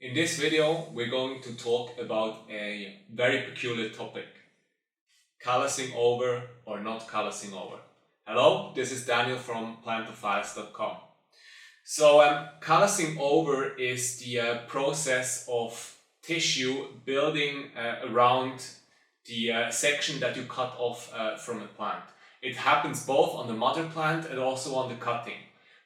In this video, we're going to talk about a very peculiar topic: callusing over or not callusing over. Hello, this is Daniel from plantophiles.com. So, callusing over is the process of tissue building around the section that you cut off from a plant. It happens both on the mother plant and also on the cutting.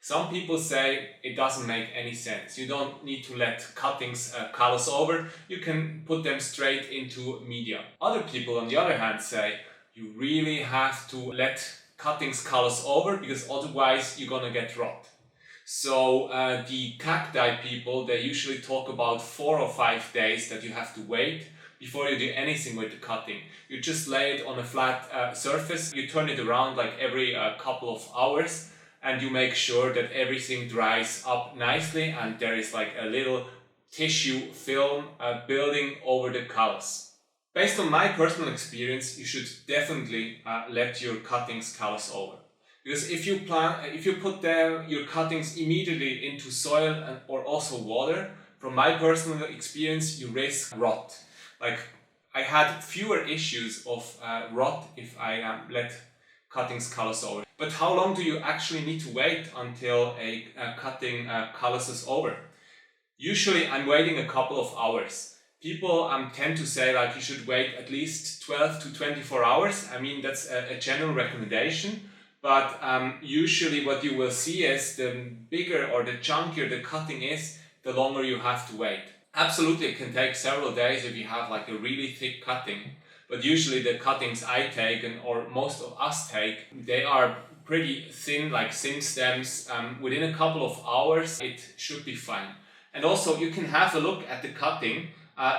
Some people say it doesn't make any sense. You don't need to let cuttings callus over. You can put them straight into media. Other people, on the other hand, say you really have to let cuttings callus over because otherwise you're gonna get rot. So the cacti people, they usually talk about 4 or 5 days that you have to wait before you do anything with the cutting. You just lay it on a flat surface. You turn it around like every couple of hours. And you make sure that everything dries up nicely and there is like a little tissue film building over the callus. Based on my personal experience, you should definitely let your cuttings callus over. Because if you put your cuttings immediately into soil or also water, from my personal experience, you risk rot. Like, I had fewer issues of rot if I let cuttings callus over. But how long do you actually need to wait until a cutting calluses over? Usually I'm waiting a couple of hours. People tend to say like you should wait at least 12 to 24 hours. I mean, that's a general recommendation. But usually what you will see is the bigger or the chunkier the cutting is, the longer you have to wait. Absolutely, it can take several days if you have like a really thick cutting. But usually the cuttings I take, or most of us take, they are pretty thin, like thin stems. Within a couple of hours, it should be fine. And also, you can have a look at the cutting.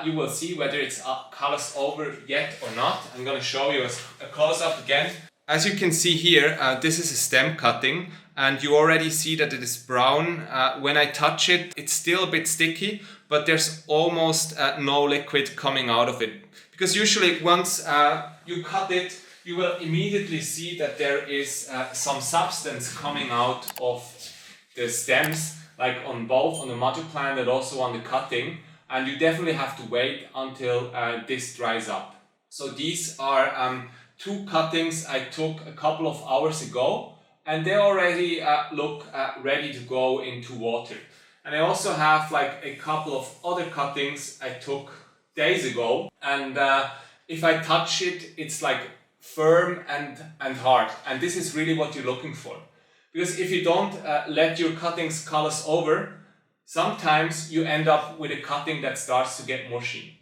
You will see whether it's callus over yet or not. I'm going to show you a close-up again. As you can see here, this is a stem cutting, and you already see that it is brown. When I touch it, it's still a bit sticky, but there's almost no liquid coming out of it. Because usually once you cut it, you will immediately see that there is some substance coming out of the stems, like on both the mother plant and also on the cutting. And you definitely have to wait until this dries up. So these are 2 cuttings I took a couple of hours ago, and they already look ready to go into water. And I also have like a couple of other cuttings I took days ago, and if I touch it, it's like firm and hard, and this is really what you're looking for. Because if you don't let your cuttings callus over, sometimes you end up with a cutting that starts to get mushy.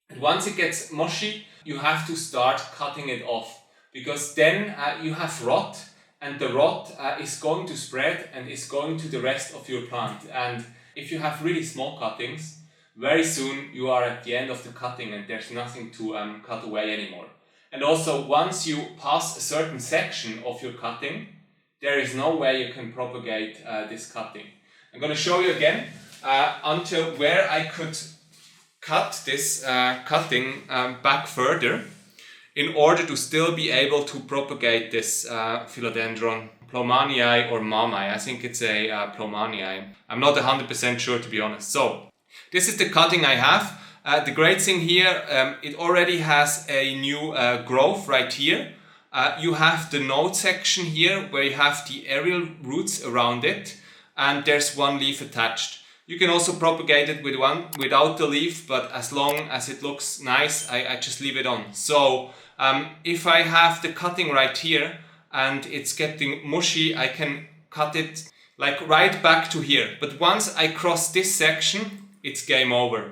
And once it gets mushy, you have to start cutting it off, because then you have rot, and the rot is going to spread and is going to the rest of your plant. And if you have really small cuttings, very soon you are at the end of the cutting and there's nothing to cut away anymore. And also, once you pass a certain section of your cutting, there is no way you can propagate this cutting. I'm going to show you again until where I could cut this cutting back further in order to still be able to propagate this philodendron plomanii or mamai. I think it's a plomanii. I'm not 100% sure, to be honest. So, this is the cutting I have. The great thing here, it already has a new growth right here. You have the node section here where you have the aerial roots around it, and there's 1 leaf attached. You can also propagate it with one without the leaf, but as long as it looks nice, I just leave it on. So if I have the cutting right here and it's getting mushy, I can cut it like right back to here. But once I cross this section, it's game over.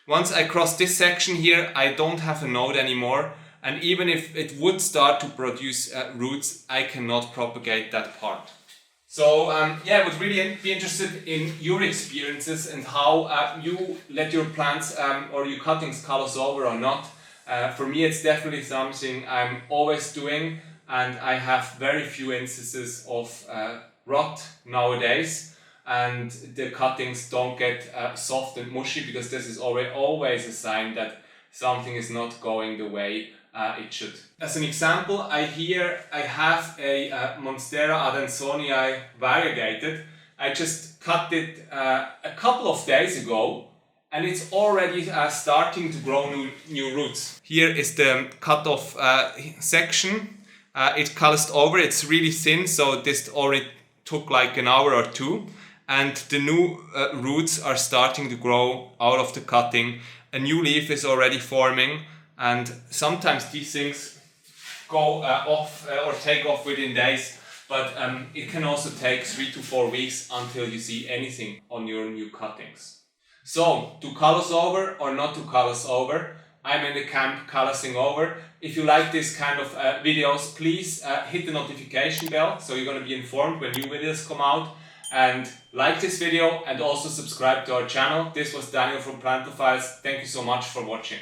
Once I cross this section here, I don't have a node anymore, and even if it would start to produce roots, I cannot propagate that part. So yeah, I would really be interested in your experiences and how you let your plants or your cuttings callus over or not. For me, it's definitely something I'm always doing, and I have very few instances of rot nowadays. And the cuttings don't get soft and mushy, because this is always a sign that something is not going the way it should. As an example, I have a Monstera adansonii variegated. I just cut it a couple of days ago, and it's already starting to grow new roots. Here is the cut-off section. It calloused over, it's really thin, so this already took like an hour or two, and the new roots are starting to grow out of the cutting. A new leaf is already forming, and sometimes these things go off or take off within days, but it can also take 3 to 4 weeks until you see anything on your new cuttings. So, to callus over or not to callus over, I'm in the camp callusing over. If you like this kind of videos, please hit the notification bell so you're going to be informed when new videos come out. And like this video and also subscribe to our channel. This was Daniel from Plantophiles. Thank you so much for watching.